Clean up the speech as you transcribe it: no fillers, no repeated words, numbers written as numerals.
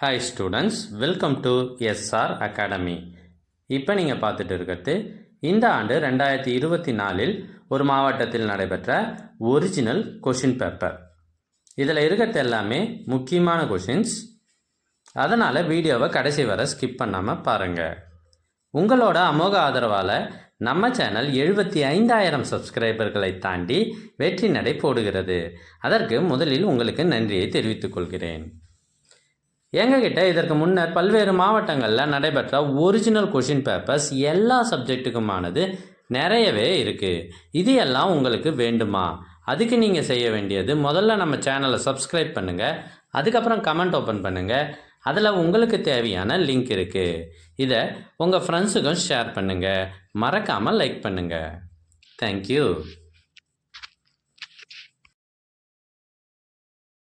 Hi students, welcome to SR academy. இப்போ நீங்கள் பார்த்துட்டு இருக்கிறது இந்த ஆண்டு 2024 ஒரு மாவட்டத்தில் நடைபெற்ற ஒரிஜினல் கொஷின் பேப்பர். இதில் இருக்கிறது எல்லாமே முக்கியமான கொஷின்ஸ். அதனால் வீடியோவை கடைசி வரை ஸ்கிப் பண்ணாமல் பாருங்கள். உங்களோட அமோக ஆதரவால் நம்ம சேனல் 75,000 சப்ஸ்கிரைபர்களை தாண்டி வெற்றி நடை போடுகிறது. அதற்கு முதலில் உங்களுக்கு நன்றியை தெரிவித்துக் கொள்கிறேன். எங்ககிட்ட இதற்கு முன்னர் பல்வேறு மாவட்டங்களில் நடைபெற்ற ஒரிஜினல் கொஷின் பேப்பர்ஸ் எல்லா சப்ஜெக்ட்டுக்குமானது நிறையவே இருக்குது. இது எல்லாம் உங்களுக்கு வேண்டுமா? அதுக்கு நீங்கள் செய்ய வேண்டியது முதல்ல நம்ம சேனலை சப்ஸ்கிரைப் பண்ணுங்கள், அதுக்கப்புறம் கமெண்ட் ஓப்பன் பண்ணுங்கள். அதில் உங்களுக்கு தேவையான லிங்க் இருக்குது. இதை உங்கள் ஃப்ரெண்ட்ஸுக்கும் ஷேர் பண்ணுங்கள், மறக்காமல் லைக் பண்ணுங்கள். தேங்க்யூ.